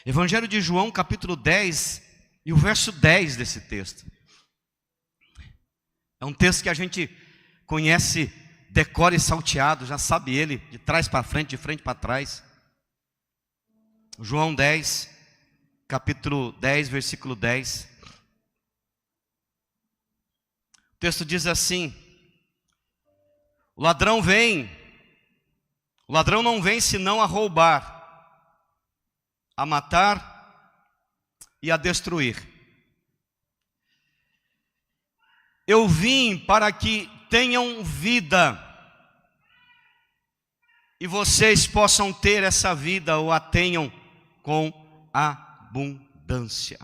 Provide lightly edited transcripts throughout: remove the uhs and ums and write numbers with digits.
Evangelho de João, capítulo 10, e o verso 10 desse texto. É um texto que a gente conhece, decora e salteado, já sabe ele, de trás para frente, de frente para trás. João 10, capítulo 10, versículo 10. O texto diz assim: o ladrão não vem senão a roubar, a matar e a destruir. Eu vim para que tenham vida e vocês possam ter essa vida, ou a tenham com abundância.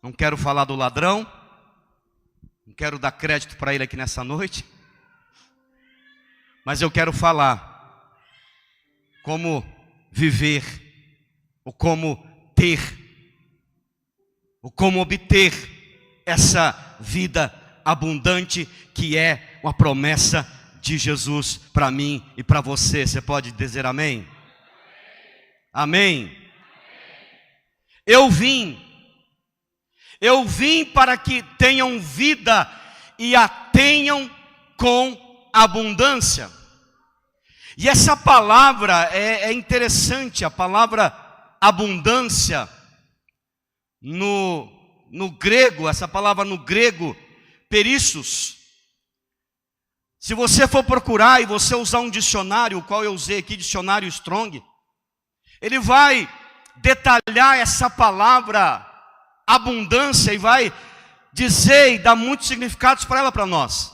Não quero falar do ladrão, não quero dar crédito para ele aqui nessa noite, mas eu quero falar como viver, ou como ter, ou como obter essa vida abundante que é uma promessa de Jesus para mim e para você. Você pode dizer amém? Amém. Eu vim para que tenham vida e a tenham com abundância. E essa palavra é interessante, a palavra abundância, no grego, essa palavra no grego, perissos. Se você for procurar e você usar um dicionário, o qual eu usei aqui, dicionário Strong, ele vai detalhar essa palavra abundância e vai dizer e dar muitos significados para ela para nós.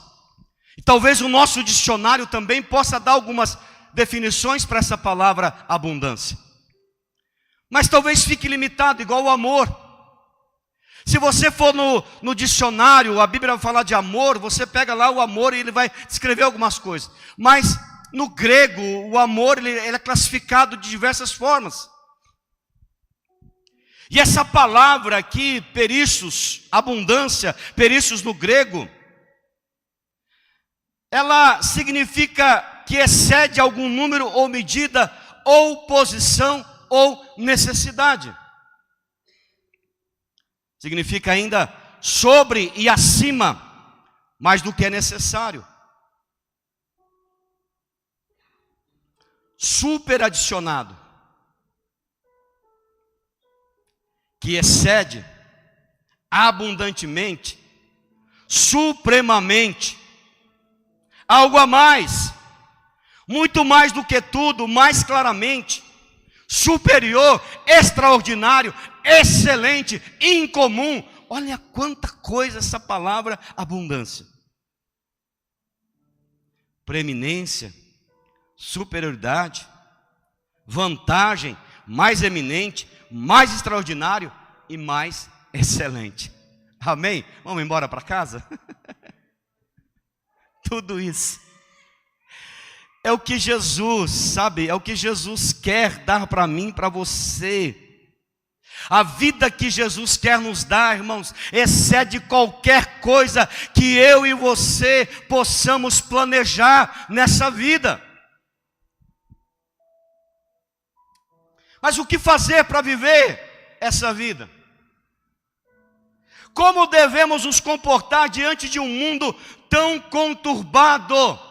E talvez o nosso dicionário também possa dar algumas definições para essa palavra abundância. Mas talvez fique limitado, igual o amor. Se você for no dicionário, a Bíblia vai falar de amor, você pega lá o amor e ele vai descrever algumas coisas. Mas no grego, o amor ele é classificado de diversas formas. E essa palavra aqui, perissos, abundância, perissos no grego, ela significa que excede algum número ou medida, ou posição, ou necessidade. Significa ainda sobre e acima, mais do que é necessário. Super adicionado, que excede abundantemente, supremamente, algo a mais, muito mais do que tudo, mais claramente, superior, extraordinário, excelente, incomum. Olha quanta coisa essa palavra abundância. Preeminência, superioridade, vantagem, mais eminente, mais extraordinário e mais excelente. Amém? Vamos embora para casa? Tudo isso é o que Jesus, sabe, é o que Jesus quer dar para mim, para você. A vida que Jesus quer nos dar, irmãos, excede qualquer coisa que eu e você possamos planejar nessa vida. Mas o que fazer para viver essa vida? Como devemos nos comportar diante de um mundo tão conturbado?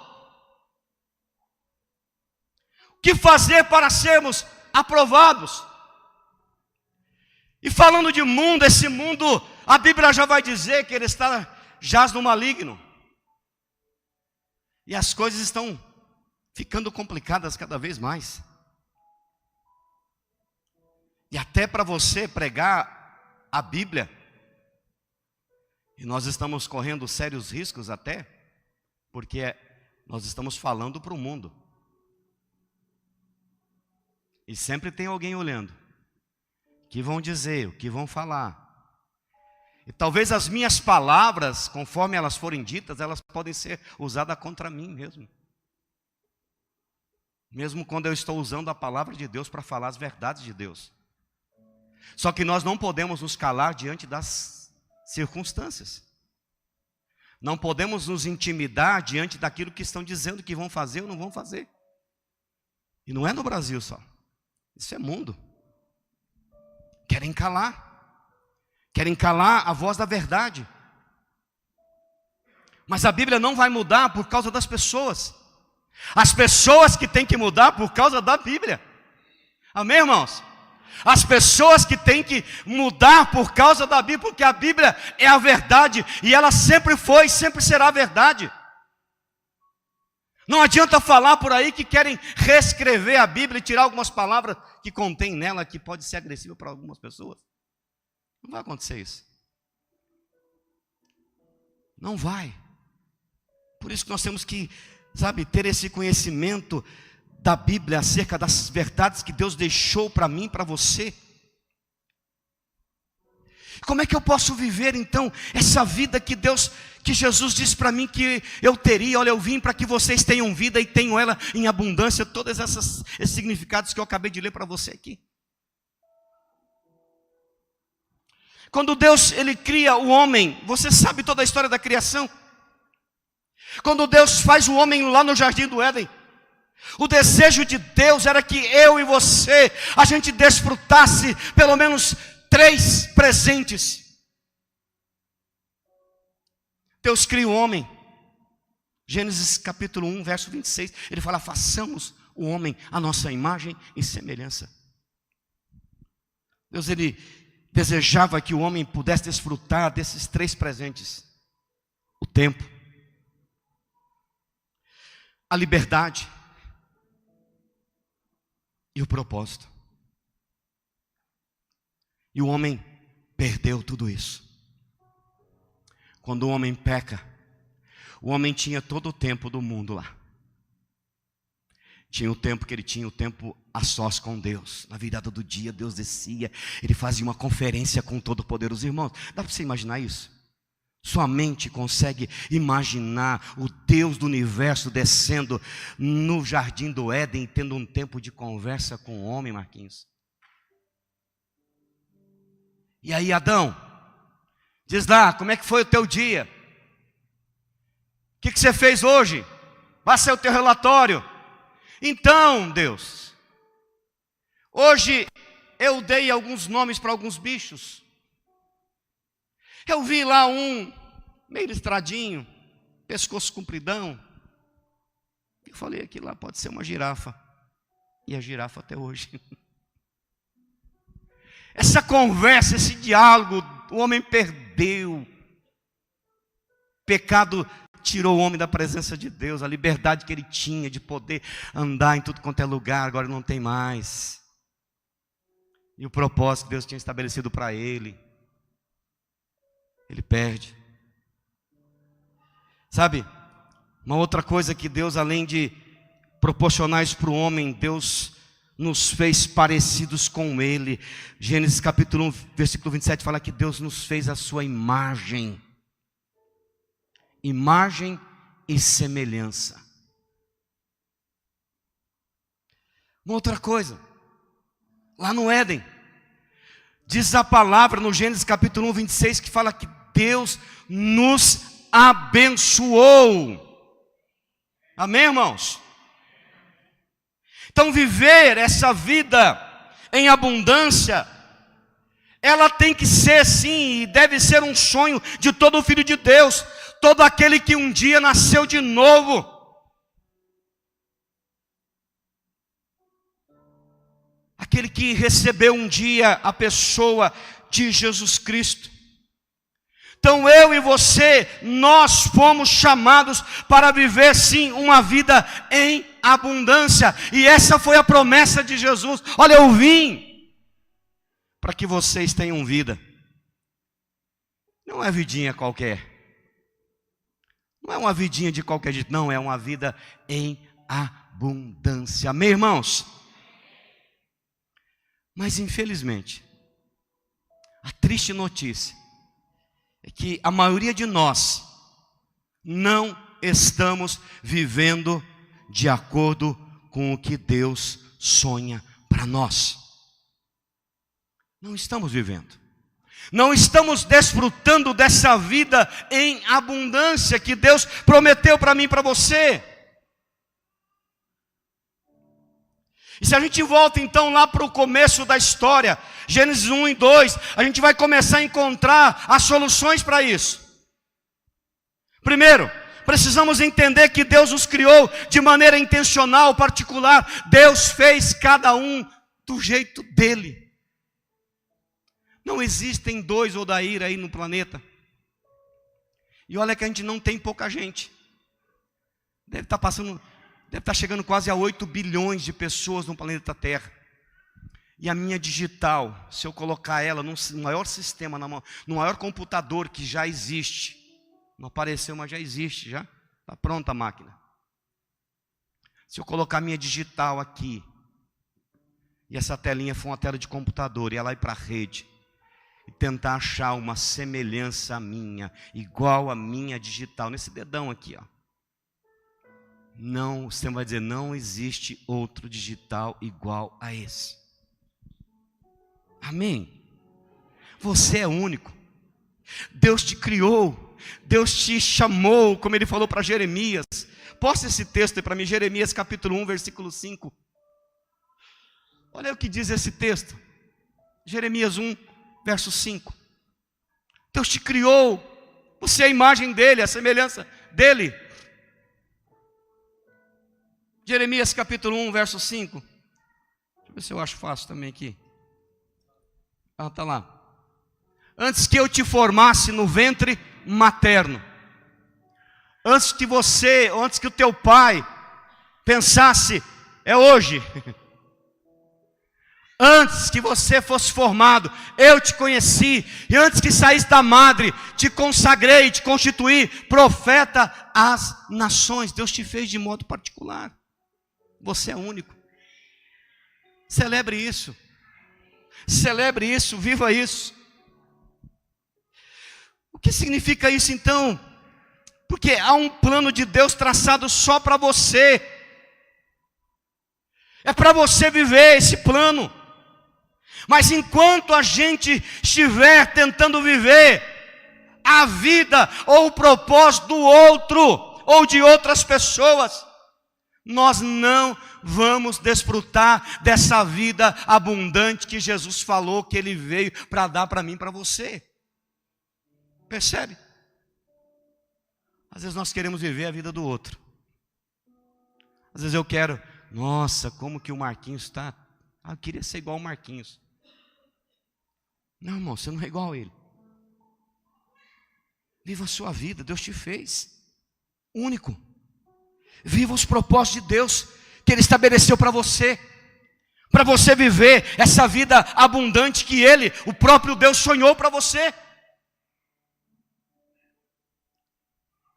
O que fazer para sermos aprovados? E falando de mundo, esse mundo, a Bíblia já vai dizer que ele jaz no maligno. E as coisas estão ficando complicadas cada vez mais. E até para você pregar a Bíblia, e nós estamos correndo sérios riscos até, porque nós estamos falando para o mundo. E sempre tem alguém olhando, o que vão dizer, o que vão falar. E talvez as minhas palavras, conforme elas forem ditas, elas podem ser usadas contra mim mesmo. Mesmo quando eu estou usando a palavra de Deus para falar as verdades de Deus. Só que nós não podemos nos calar diante das circunstâncias. Não podemos nos intimidar diante daquilo que estão dizendo que vão fazer ou não vão fazer. E não é no Brasil só. Isso é mundo. Querem calar a voz da verdade. Mas a Bíblia não vai mudar por causa das pessoas. As pessoas que têm que mudar por causa da Bíblia. Amém, irmãos? As pessoas que têm que mudar por causa da Bíblia, porque a Bíblia é a verdade, e ela sempre foi e sempre será a verdade. Não adianta falar por aí que querem reescrever a Bíblia e tirar algumas palavras que contém nela, que pode ser agressivo para algumas pessoas. Não vai acontecer isso. Não vai. Por isso que nós temos que, ter esse conhecimento da Bíblia acerca das verdades que Deus deixou para mim, para você. Como é que eu posso viver então essa vida que Jesus disse para mim que eu teria? Olha, eu vim para que vocês tenham vida e tenham ela em abundância. Todos esses significados que eu acabei de ler para você aqui. Quando Deus ele cria o homem, você sabe toda a história da criação. Quando Deus faz o homem lá no jardim do Éden, o desejo de Deus era que eu e você, a gente desfrutasse pelo menos 3 presentes. Deus cria o homem. Gênesis capítulo 1, verso 26. Ele fala: façamos o homem à nossa imagem e semelhança. Deus ele desejava que o homem pudesse desfrutar desses 3 presentes: o tempo, a liberdade e o propósito. E o homem perdeu tudo isso. Quando o homem peca, o homem tinha todo o tempo do mundo lá. Tinha o tempo que ele tinha, o tempo a sós com Deus. Na virada do dia, Deus descia, ele fazia uma conferência com Todo-Poderoso. Irmãos, dá para você imaginar isso? Sua mente consegue imaginar o Deus do universo descendo no jardim do Éden, tendo um tempo de conversa com o homem, Marquinhos? E aí, Adão, diz lá, como é que foi o teu dia? O que você fez hoje? Passa aí o teu relatório. Então, Deus, hoje eu dei alguns nomes para alguns bichos. Eu vi lá um meio listradinho, pescoço compridão. Eu falei, aquilo lá pode ser uma girafa. E a girafa até hoje. Essa conversa, esse diálogo, o homem perdeu. Pecado tirou o homem da presença de Deus. A liberdade que ele tinha de poder andar em tudo quanto é lugar, agora não tem mais. E o propósito que Deus tinha estabelecido para ele, ele perde. Sabe, uma outra coisa que Deus, além de proporcionar isso para o homem, Deus nos fez parecidos com ele. Gênesis capítulo 1, versículo 27 fala que Deus nos fez a sua imagem. Imagem e semelhança. Uma outra coisa, lá no Éden, diz a palavra no Gênesis capítulo 1, 26, que fala que Deus nos abençoou. Amém, irmãos? Então viver essa vida em abundância, ela tem que ser sim, e deve ser um sonho de todo filho de Deus, todo aquele que um dia nasceu de novo. Aquele que recebeu um dia a pessoa de Jesus Cristo. Então eu e você, nós fomos chamados para viver sim uma vida em abundância. E essa foi a promessa de Jesus. Olha, eu vim para que vocês tenham vida. Não é vidinha qualquer. Não é uma vidinha de qualquer jeito. Não, é uma vida em abundância. Amém, irmãos? Mas infelizmente, a triste notícia é que a maioria de nós não estamos vivendo de acordo com o que Deus sonha para nós. Não estamos vivendo. Não estamos desfrutando dessa vida em abundância que Deus prometeu para mim e para você. E se a gente volta então lá para o começo da história, Gênesis 1 e 2, a gente vai começar a encontrar as soluções para isso. Primeiro, precisamos entender que Deus nos criou de maneira intencional, particular. Deus fez cada um do jeito dele. Não existem dois Odair aí no planeta. E olha que a gente não tem pouca gente. Deve estar chegando quase a 8 bilhões de pessoas no planeta Terra. E a minha digital, se eu colocar ela no maior sistema, no maior computador que já existe, não apareceu, mas já existe, já está pronta a máquina. Se eu colocar a minha digital aqui, e essa telinha for uma tela de computador, e ela ir para a rede, e tentar achar uma semelhança minha, igual a minha digital, nesse dedão aqui, ó. Não, o sistema vai dizer, não existe outro digital igual a esse. Amém? Você é único. Deus te criou, Deus te chamou, como Ele falou para Jeremias. Posta esse texto aí para mim, Jeremias capítulo 1, versículo 5. Olha o que diz esse texto. Jeremias 1, verso 5. Deus te criou, você é a imagem dEle, a semelhança dEle. Jeremias capítulo 1, verso 5. Deixa eu ver se eu acho fácil também aqui. Está lá. Antes que eu te formasse no ventre materno, antes que o teu pai pensasse, é hoje. Antes que você fosse formado, eu te conheci. E antes que saísse da madre, te consagrei, te constituí profeta às nações. Deus te fez de modo particular. Você é único. Celebre isso. Celebre isso, viva isso. O que significa isso então? Porque há um plano de Deus traçado só para você. É para você viver esse plano. Mas enquanto a gente estiver tentando viver a vida ou o propósito do outro ou de outras pessoas, nós não vamos desfrutar dessa vida abundante que Jesus falou que Ele veio para dar para mim e para você. Percebe? Às vezes nós queremos viver a vida do outro. Às vezes eu quero, nossa, como que o Marquinhos está? Eu queria ser igual ao Marquinhos. Não, irmão, você não é igual a ele. Viva a sua vida, Deus te fez único. Viva os propósitos de Deus que Ele estabeleceu para você viver essa vida abundante que Ele, o próprio Deus, sonhou para você.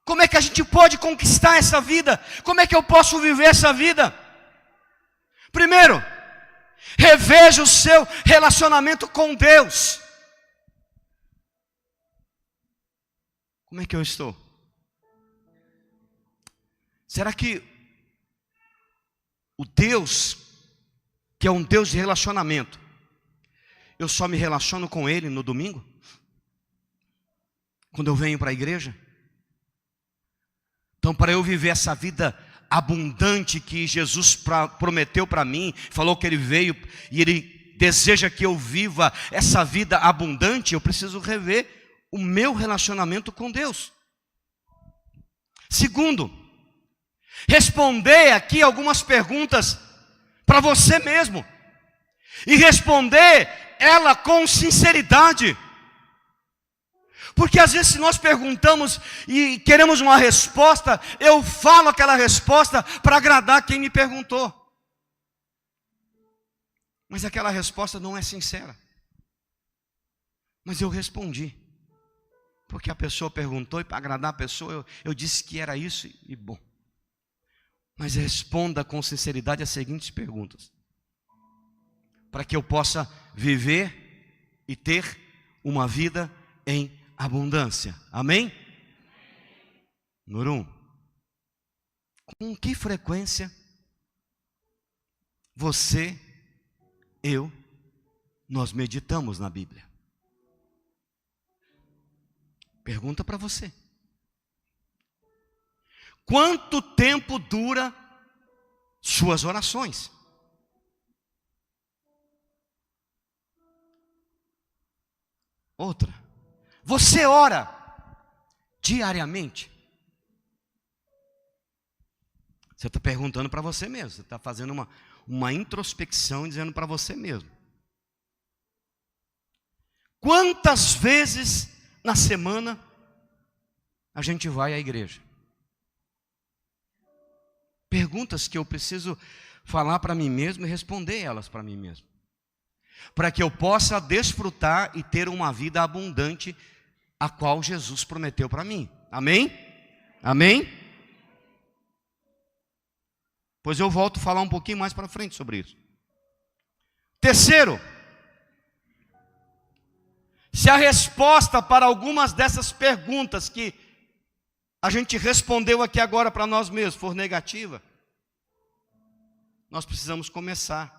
Como é que a gente pode conquistar essa vida? Como é que eu posso viver essa vida? Primeiro, reveja o seu relacionamento com Deus. Como é que eu estou? Será que o Deus, que é um Deus de relacionamento, eu só me relaciono com Ele no domingo? Quando eu venho para a igreja? Então, para eu viver essa vida abundante que Jesus prometeu para mim, falou que Ele veio e Ele deseja que eu viva essa vida abundante, eu preciso rever o meu relacionamento com Deus. Segundo, responder aqui algumas perguntas para você mesmo. E responder ela com sinceridade. Porque às vezes se nós perguntamos e queremos uma resposta, eu falo aquela resposta para agradar quem me perguntou. Mas aquela resposta não é sincera. Mas eu respondi. Porque a pessoa perguntou e para agradar a pessoa eu disse que era isso e bom. Mas responda com sinceridade as seguintes perguntas, para que eu possa viver e ter uma vida em abundância. Amém? Número 1. Com que frequência você, nós meditamos na Bíblia? Pergunta para você. Quanto tempo dura suas orações? Outra. Você ora diariamente? Você está perguntando para você mesmo. Você está fazendo uma introspecção, dizendo para você mesmo. Quantas vezes na semana a gente vai à igreja? Perguntas que eu preciso falar para mim mesmo e responder elas para mim mesmo, para que eu possa desfrutar e ter uma vida abundante, a qual Jesus prometeu para mim. Amém? Amém? Pois eu volto a falar um pouquinho mais para frente sobre isso. Terceiro, se a resposta para algumas dessas perguntas que a gente respondeu aqui agora para nós mesmos for negativa, nós precisamos começar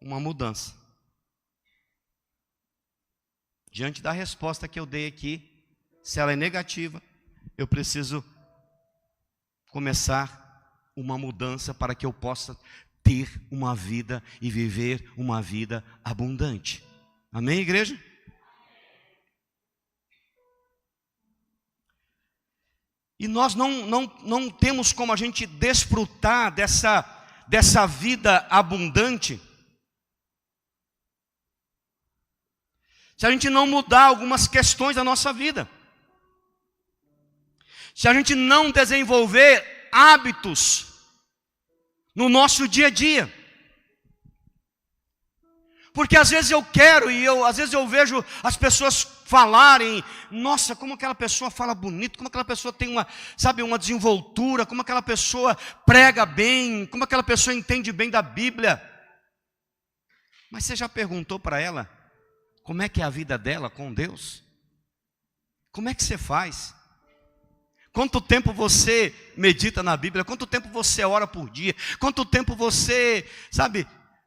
uma mudança. Diante da resposta que eu dei aqui, se ela é negativa, eu preciso começar uma mudança para que eu possa ter uma vida e viver uma vida abundante. Amém, igreja? E nós não temos como a gente desfrutar dessa vida abundante se a gente não mudar algumas questões da nossa vida. Se a gente não desenvolver hábitos no nosso dia a dia. Porque às vezes eu quero às vezes eu vejo as pessoas falarem, nossa, como aquela pessoa fala bonito, como aquela pessoa tem uma desenvoltura, como aquela pessoa prega bem, como aquela pessoa entende bem da Bíblia. Mas você já perguntou para ela como é que é a vida dela com Deus? Como é que você faz? Quanto tempo você medita na Bíblia? Quanto tempo você ora por dia? Quanto tempo você,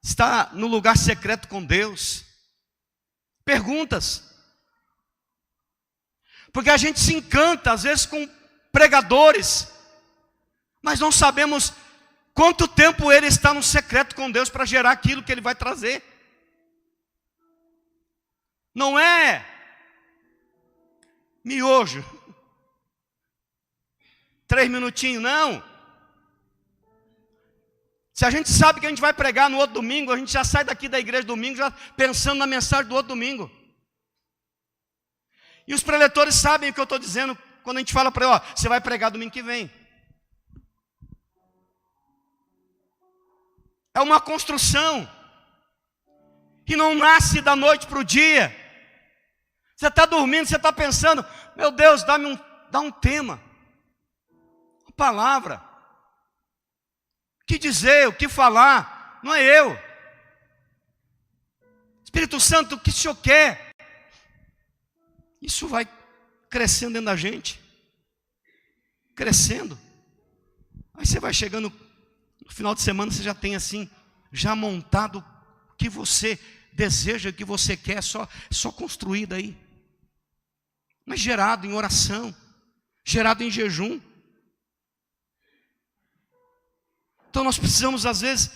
está no lugar secreto com Deus? Perguntas. Porque a gente se encanta, às vezes, com pregadores, mas não sabemos quanto tempo ele está no secreto com Deus para gerar aquilo que ele vai trazer. Não é miojo, 3 minutinhos, não. Se a gente sabe que a gente vai pregar no outro domingo, a gente já sai daqui da igreja domingo já pensando na mensagem do outro domingo. E os preletores sabem o que eu estou dizendo quando a gente fala para ele, você vai pregar domingo que vem. É uma construção que não nasce da noite para o dia. Você está dormindo, você está pensando, meu Deus, dá um tema, uma palavra, o que dizer, o que falar, não é eu. Espírito Santo, o que o Senhor quer? Isso vai crescendo dentro da gente, crescendo. Aí você vai chegando no final de semana, você já tem assim, já montado o que você deseja, o que você quer, só construído aí. Mas gerado em oração, gerado em jejum. Então nós precisamos às vezes,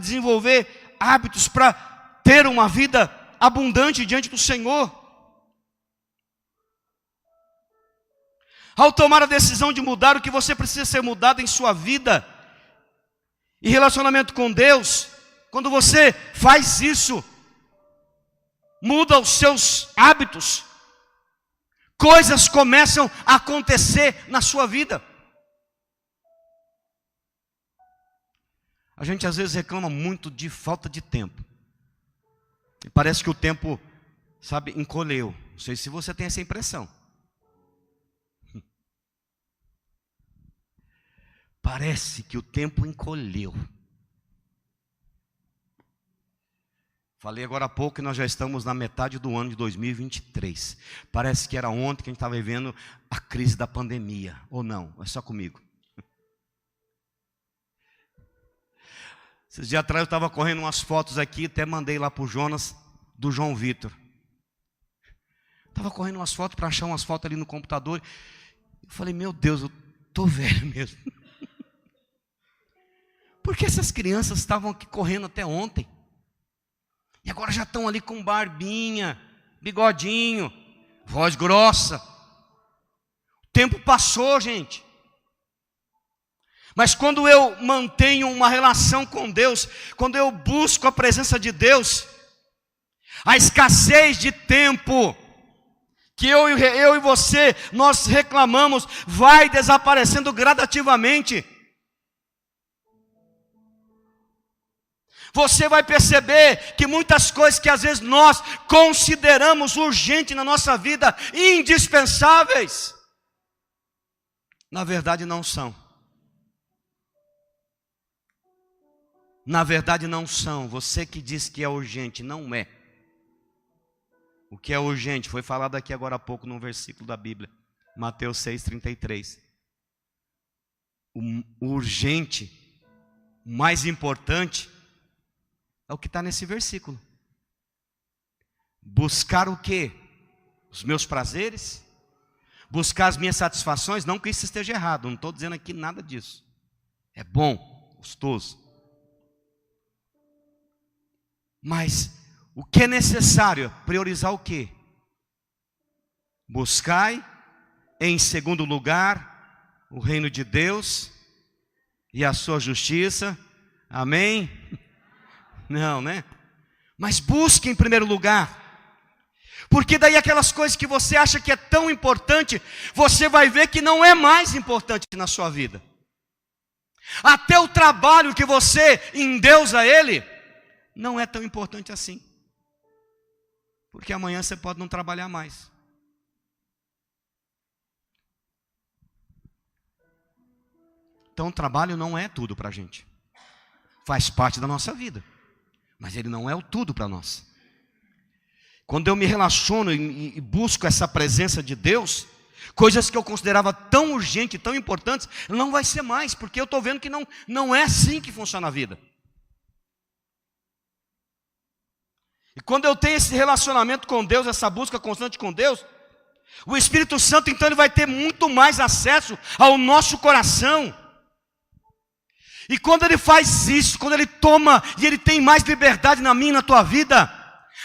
desenvolver hábitos para ter uma vida abundante diante do Senhor. Ao tomar a decisão de mudar o que você precisa ser mudado em sua vida e relacionamento com Deus, quando você faz isso, muda os seus hábitos, coisas começam a acontecer na sua vida. A gente às vezes reclama muito de falta de tempo. E parece que o tempo, encolheu. Não sei se você tem essa impressão. Parece que o tempo encolheu. Falei agora há pouco que nós já estamos na metade do ano de 2023. Parece que era ontem que a gente estava vivendo a crise da pandemia. Ou não? É só comigo. Esses dias atrás eu estava correndo umas fotos aqui, até mandei lá para o Jonas, do João Vitor. Estava correndo umas fotos para achar umas fotos ali no computador. Eu falei, meu Deus, eu estou velho mesmo. Porque essas crianças estavam aqui correndo até ontem. E agora já estão ali com barbinha, bigodinho, voz grossa. O tempo passou, gente. Mas quando eu mantenho uma relação com Deus, quando eu busco a presença de Deus, a escassez de tempo que eu e você, nós reclamamos, vai desaparecendo gradativamente. Você vai perceber que muitas coisas que às vezes nós consideramos urgentes na nossa vida, indispensáveis, na verdade não são. Na verdade não são. Você que diz que é urgente, não é. O que é urgente foi falado aqui agora há pouco num versículo da Bíblia, Mateus 6,33. O urgente, o mais importante, é o que está nesse versículo. Buscar o quê? Os meus prazeres? Buscar as minhas satisfações? Não que isso esteja errado, não estou dizendo aqui nada disso. É bom, gostoso. Mas o que é necessário? Priorizar o quê? Buscai, em segundo lugar, o reino de Deus e a sua justiça. Amém? Não, né? Mas busque em primeiro lugar. Porque daí aquelas coisas que você acha que é tão importante, você vai ver que não é mais importante na sua vida. Até o trabalho que você endeusa ele, não é tão importante assim. Porque amanhã você pode não trabalhar mais. Então o trabalho não é tudo para a gente. Faz parte da nossa vida. Mas ele não é o tudo para nós. Quando eu me relaciono e busco essa presença de Deus, coisas que eu considerava tão urgentes, tão importantes, não vai ser mais. Porque eu estou vendo que não é assim que funciona a vida. E quando eu tenho esse relacionamento com Deus, essa busca constante com Deus, o Espírito Santo então ele vai ter muito mais acesso ao nosso coração. E quando ele faz isso, quando ele toma e ele tem mais liberdade na minha e na tua vida,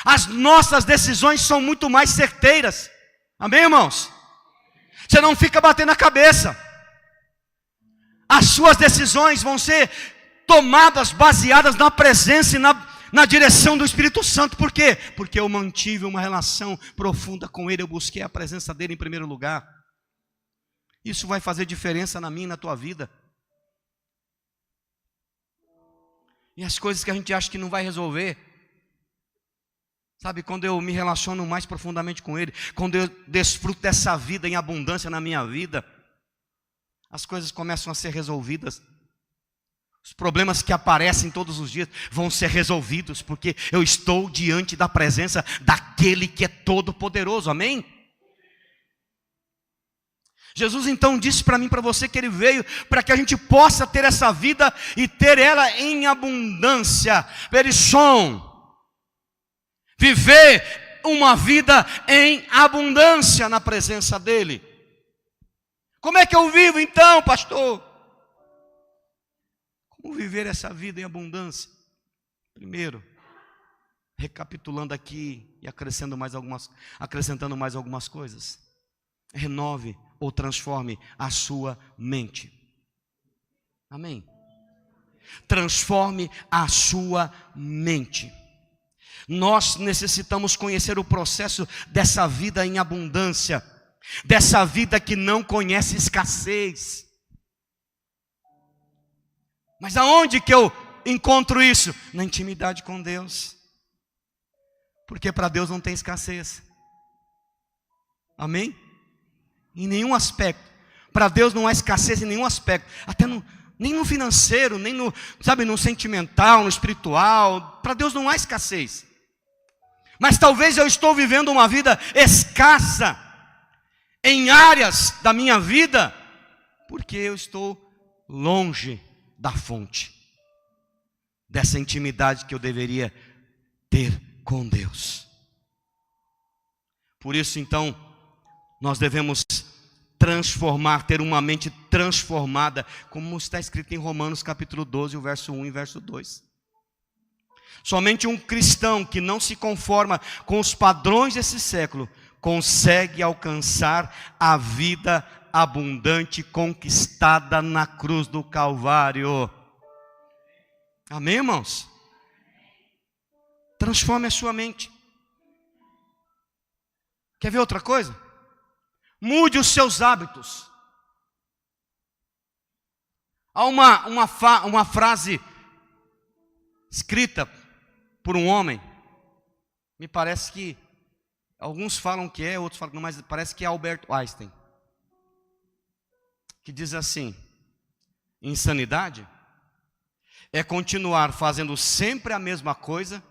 as nossas decisões são muito mais certeiras. Amém, irmãos? Você não fica batendo a cabeça. As suas decisões vão ser tomadas baseadas na presença e na direção do Espírito Santo. Por quê? Porque eu mantive uma relação profunda com Ele. Eu busquei a presença dEle em primeiro lugar. Isso vai fazer diferença na minha e na tua vida. E as coisas que a gente acha que não vai resolver, sabe, quando eu me relaciono mais profundamente com Ele, quando eu desfruto dessa vida em abundância na minha vida, as coisas começam a ser resolvidas. Os problemas que aparecem todos os dias vão ser resolvidos, porque eu estou diante da presença daquele que é todo poderoso, amém? Jesus então disse para mim, para você, que Ele veio para que a gente possa ter essa vida e ter ela em abundância. Perishon. Viver uma vida em abundância na presença dEle. Como é que eu vivo então, pastor? Como viver essa vida em abundância? Primeiro, recapitulando aqui e acrescentando mais algumas coisas. Renove ou transforme a sua mente. Amém? Transforme a sua mente. Nós necessitamos conhecer o processo dessa vida em abundância, dessa vida que não conhece escassez. Mas aonde que eu encontro isso? Na intimidade com Deus. Porque para Deus não tem escassez. Amém? Em nenhum aspecto. Para Deus não há escassez em nenhum aspecto. Nem no financeiro, nem no sentimental, no espiritual. Para Deus não há escassez. Mas talvez eu estou vivendo uma vida escassa em áreas da minha vida, porque eu estou longe da fonte, dessa intimidade que eu deveria ter com Deus. Por isso então, nós devemos ter uma mente transformada, como está escrito em Romanos capítulo 12, o verso 1 e verso 2. Somente um cristão que não se conforma com os padrões desse século consegue alcançar a vida abundante conquistada na cruz do Calvário. Amém, irmãos? Transforme a sua mente. Quer ver outra coisa? Mude os seus hábitos. Há uma frase escrita por um homem, me parece que, alguns falam que é, outros falam que não, mas parece que é Albert Einstein, que diz assim: insanidade é continuar fazendo sempre a mesma coisa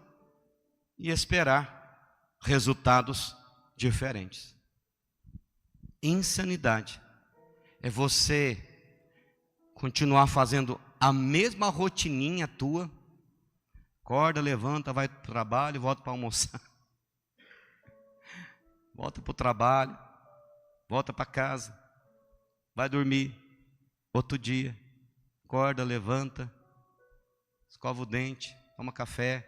e esperar resultados diferentes. Insanidade é você continuar fazendo a mesma rotininha tua. Acorda, levanta, vai para o trabalho, volta para almoçar. Volta para o trabalho, volta para casa, vai dormir. Outro dia, acorda, levanta, escova o dente, toma café,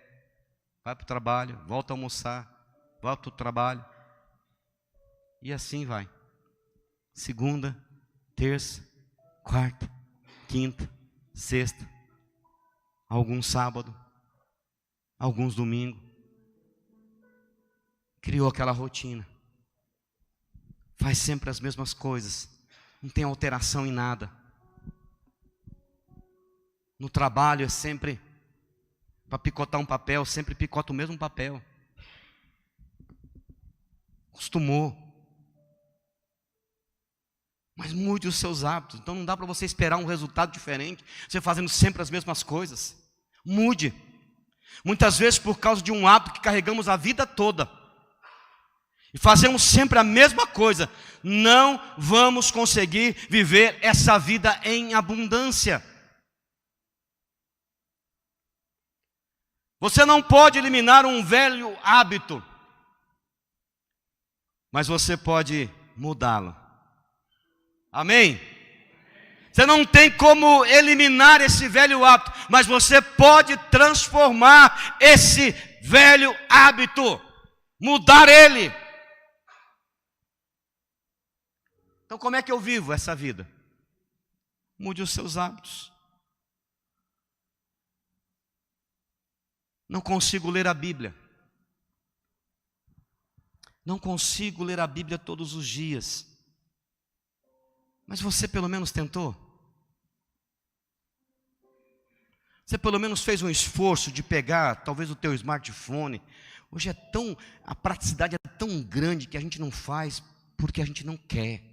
vai para o trabalho, volta a almoçar, volta para o trabalho. E assim vai. Segunda, terça, quarta, quinta, sexta, alguns sábado, alguns domingos. Criou aquela rotina. Faz sempre as mesmas coisas. Não tem alteração em nada. No trabalho é sempre, para picotar um papel, sempre picota o mesmo papel. Acostumou. Mas mude os seus hábitos. Então não dá para você esperar um resultado diferente, você fazendo sempre as mesmas coisas. Mude. Muitas vezes por causa de um hábito que carregamos a vida toda, e fazemos sempre a mesma coisa, não vamos conseguir viver essa vida em abundância. Você não pode eliminar um velho hábito, mas você pode mudá-lo. Amém? Você não tem como eliminar esse velho hábito, mas você pode transformar esse velho hábito, mudar ele. Então como é que eu vivo essa vida? Mude os seus hábitos. Não consigo ler a Bíblia. Não consigo ler a Bíblia todos os dias. Mas você pelo menos tentou? Você pelo menos fez um esforço de pegar talvez o teu smartphone? Hoje a praticidade é tão grande que a gente não faz porque a gente não quer.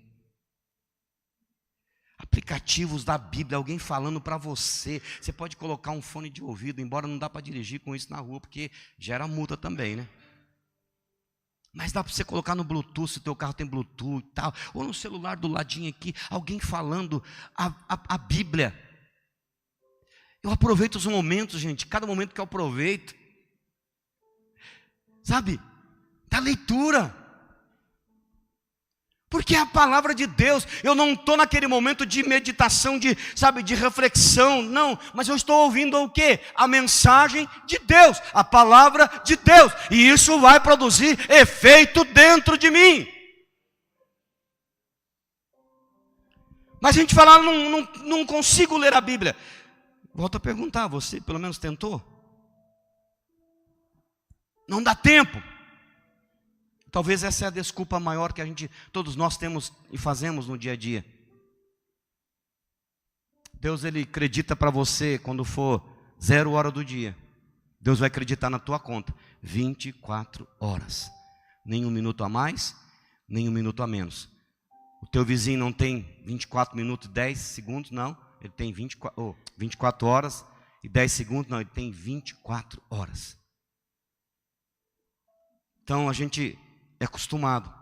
Aplicativos da Bíblia, alguém falando para você. Você pode colocar um fone de ouvido, embora não dá para dirigir com isso na rua, porque gera multa também, né? Mas dá para você colocar no Bluetooth, se o teu carro tem Bluetooth e tal, ou no celular do ladinho aqui, alguém falando a Bíblia. Eu aproveito os momentos, gente, cada momento que eu aproveito, sabe, da leitura. Porque é a palavra de Deus. Eu não estou naquele momento de meditação, de reflexão, não. Mas eu estou ouvindo o quê? A mensagem de Deus, a palavra de Deus. E isso vai produzir efeito dentro de mim. Mas a gente fala, não consigo ler a Bíblia. Volto a perguntar, você pelo menos tentou? Não dá tempo. Talvez essa é a desculpa maior que todos nós temos e fazemos no dia a dia. Deus, Ele acredita para você quando for 0 hora do dia. Deus vai acreditar na tua conta 24 horas. Nem 1 minuto a mais, nem 1 minuto a menos. O teu vizinho não tem 24 minutos e 10 segundos, não. Ele tem 24 horas e 10 segundos, não. Ele tem 24 horas. Então a gente é acostumado.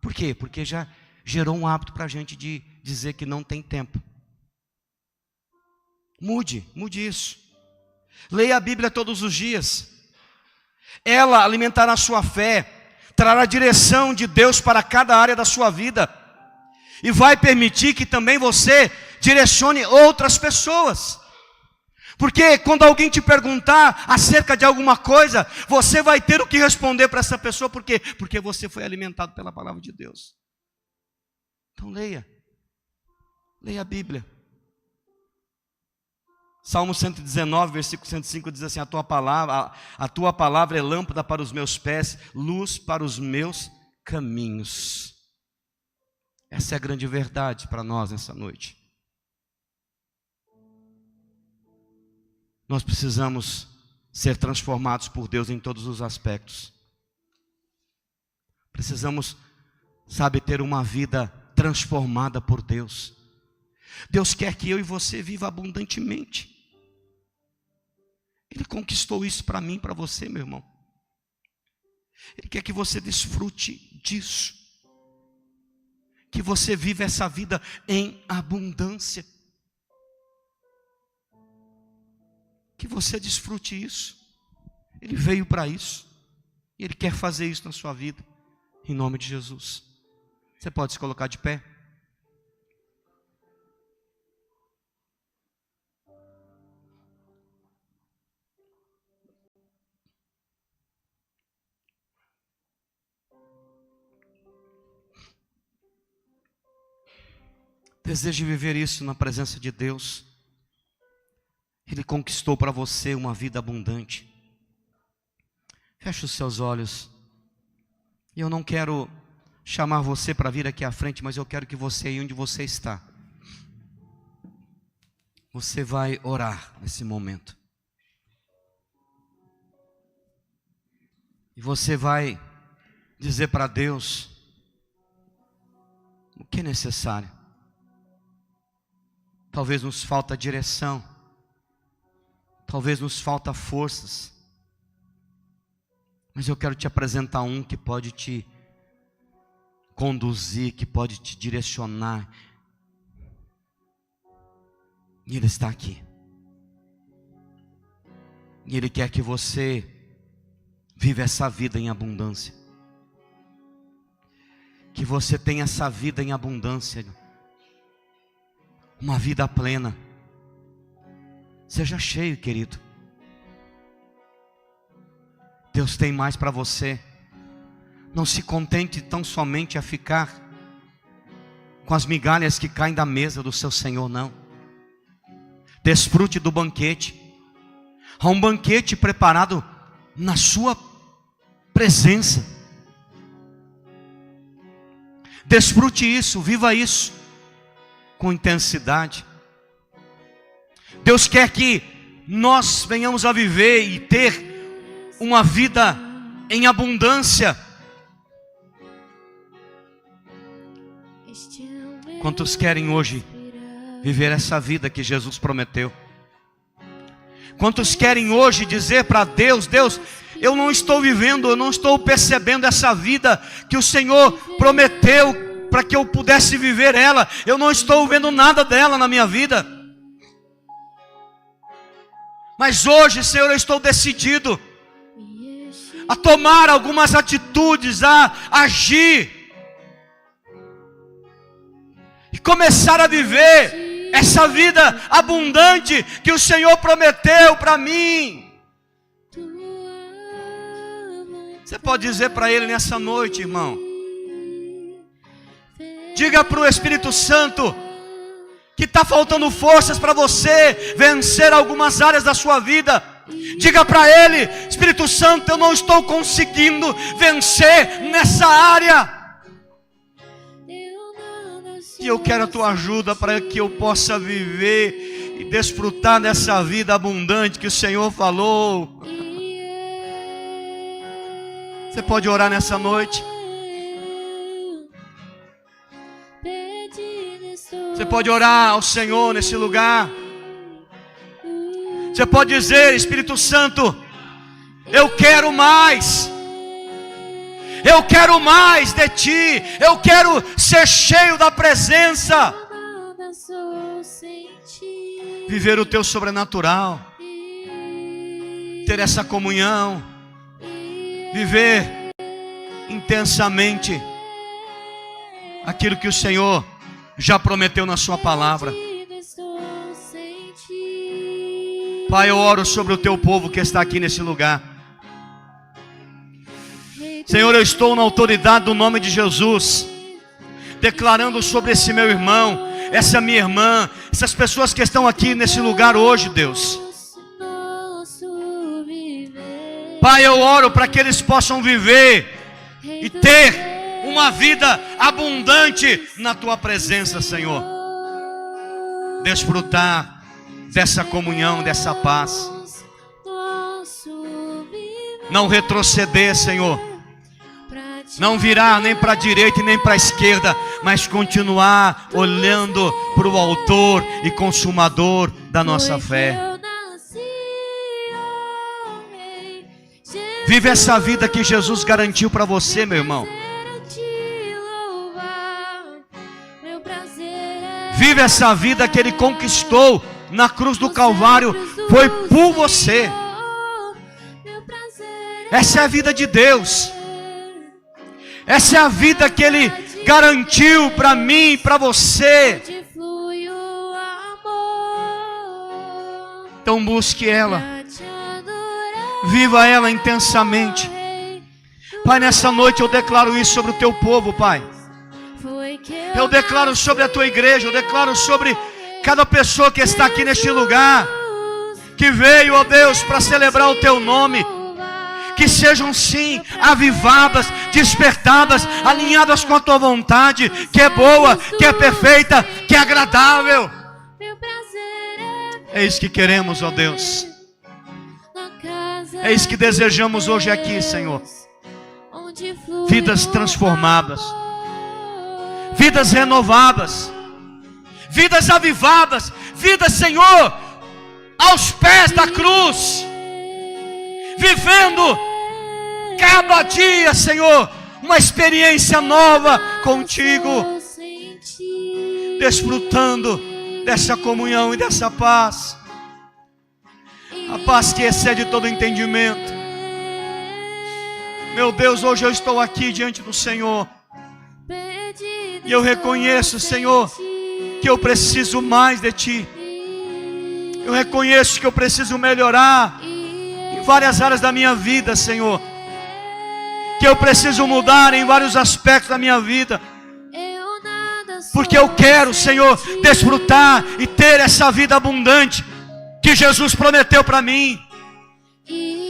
Por quê? Porque já gerou um hábito para a gente de dizer que não tem tempo. Mude isso. Leia a Bíblia todos os dias. Ela alimentará a sua fé, trará a direção de Deus para cada área da sua vida, e vai permitir que também você direcione outras pessoas. Porque quando alguém te perguntar acerca de alguma coisa, você vai ter o que responder para essa pessoa. Por quê? Porque você foi alimentado pela palavra de Deus. Então leia a Bíblia. Salmo 119, versículo 105 diz assim: a tua palavra é lâmpada para os meus pés, luz para os meus caminhos. Essa é a grande verdade para nós nessa noite. Nós precisamos ser transformados por Deus em todos os aspectos. Precisamos, ter uma vida transformada por Deus. Deus quer que eu e você viva abundantemente. Ele conquistou isso para mim, para você, meu irmão. Ele quer que você desfrute disso. Que você viva essa vida em abundância. Que você desfrute isso. Ele veio para isso. E Ele quer fazer isso na sua vida. Em nome de Jesus. Você pode se colocar de pé? Deseje viver isso na presença de Deus. Ele conquistou para você uma vida abundante. Feche os seus olhos. Eu não quero chamar você para vir aqui à frente, mas eu quero que você, aí onde você está, você vai orar nesse momento. E você vai dizer para Deus o que é necessário. Talvez nos falta direção. Talvez nos falta forças. Mas eu quero te apresentar um que pode te conduzir, que pode te direcionar. E Ele está aqui. E Ele quer que você viva essa vida em abundância. Que você tenha essa vida em abundância. Uma vida plena. Seja cheio, querido. Deus tem mais para você. Não se contente tão somente a ficar com as migalhas que caem da mesa do seu Senhor, não. Desfrute do banquete. Há um banquete preparado na sua presença. Desfrute isso, viva isso com intensidade. Deus quer que nós venhamos a viver e ter uma vida em abundância. Quantos querem hoje viver essa vida que Jesus prometeu? Quantos querem hoje dizer para Deus: Deus, eu não estou vivendo, eu não estou percebendo essa vida que o Senhor prometeu para que eu pudesse viver ela. Eu não estou vendo nada dela na minha vida. Mas hoje, Senhor, eu estou decidido a tomar algumas atitudes, a agir e começar a viver essa vida abundante que o Senhor prometeu para mim. Você pode dizer para Ele nessa noite, irmão. Diga para o Espírito Santo que está faltando forças para você vencer algumas áreas da sua vida. Diga para Ele: Espírito Santo, eu não estou conseguindo vencer nessa área. E eu quero a tua ajuda para que eu possa viver e desfrutar dessa vida abundante que o Senhor falou. Você pode orar nessa noite. Você pode orar ao Senhor nesse lugar. Você pode dizer: Espírito Santo, eu quero mais. Eu quero mais de Ti. Eu quero ser cheio da presença. Viver o Teu sobrenatural. Ter essa comunhão. Viver intensamente aquilo que o Senhor já prometeu na sua palavra. Pai, eu oro sobre o teu povo que está aqui nesse lugar. Senhor, eu estou na autoridade do nome de Jesus, declarando sobre esse meu irmão, essa minha irmã, essas pessoas que estão aqui nesse lugar hoje, Deus. Pai, eu oro para que eles possam viver e ter uma vida abundante na tua presença, Senhor. Desfrutar dessa comunhão, dessa paz. Não retroceder, Senhor. Não virar nem para a direita e nem para a esquerda, mas continuar olhando para o autor e consumador da nossa fé. Vive essa vida que Jesus garantiu para você, meu irmão. Vive essa vida que Ele conquistou na cruz do Calvário. Foi por você. Essa é a vida de Deus. Essa é a vida que Ele garantiu para mim e para você. Então busque ela. Viva ela intensamente. Pai, nessa noite eu declaro isso sobre o teu povo, Pai. Eu declaro sobre a tua igreja. Eu declaro sobre cada pessoa que está aqui neste lugar, que veio, ó Deus, para celebrar o teu nome. Que sejam sim avivadas, despertadas, alinhadas com a tua vontade, que é boa, que é perfeita, que é agradável. É isso que queremos, ó Deus. É isso que desejamos hoje aqui, Senhor. Vidas transformadas, vidas renovadas, vidas avivadas, vidas, Senhor, aos pés da cruz, vivendo cada dia, Senhor, uma experiência nova contigo, desfrutando dessa comunhão e dessa paz, a paz que excede todo entendimento. Meu Deus, hoje eu estou aqui diante do Senhor e eu reconheço, Senhor, que eu preciso mais de Ti. Eu reconheço que eu preciso melhorar em várias áreas da minha vida, Senhor. Que eu preciso mudar em vários aspectos da minha vida. Porque eu quero, Senhor, desfrutar e ter essa vida abundante que Jesus prometeu para mim.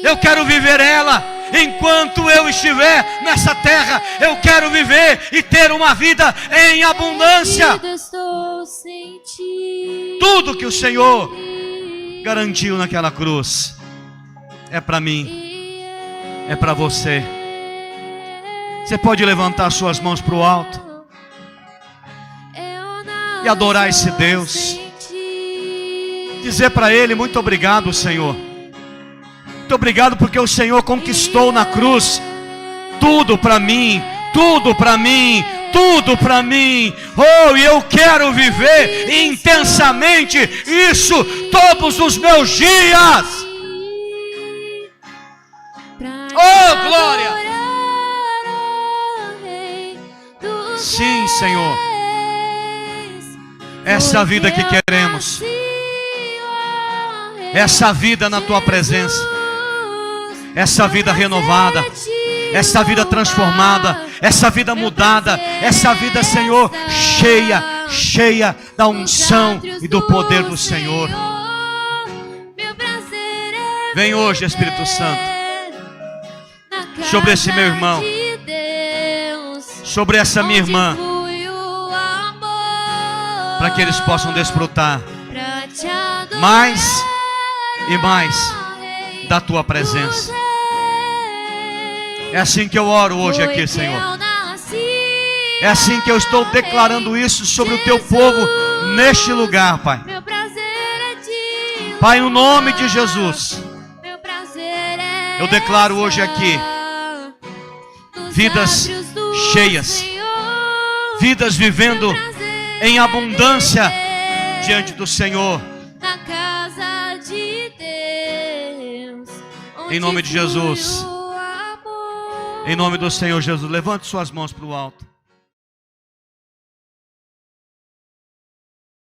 Eu quero viver ela enquanto eu estiver nessa terra. Eu quero viver e ter uma vida em abundância. Tudo que o Senhor garantiu naquela cruz é para mim, é para você. Você pode levantar suas mãos para o alto e adorar esse Deus. Dizer para Ele: muito obrigado, Senhor. Muito obrigado porque o Senhor conquistou na cruz tudo para mim, tudo para mim, tudo para mim. Oh, e eu quero viver intensamente isso todos os meus dias. Oh, glória! Sim, Senhor. Essa vida que queremos. Essa vida na Tua presença. Essa vida renovada. Essa vida transformada. Essa vida mudada. Essa vida, Senhor, cheia da unção e do poder do Senhor. Vem hoje, Espírito Santo, sobre esse meu irmão, sobre essa minha irmã, para que eles possam desfrutar mais e mais da Tua presença. É assim que eu oro hoje aqui, Senhor. É assim que eu estou declarando isso sobre o Teu povo neste lugar, Pai. Pai, no nome de Jesus, eu declaro hoje aqui vidas cheias, vidas vivendo em abundância diante do Senhor. Em nome de Jesus. Em nome do Senhor Jesus. Levante suas mãos para o alto.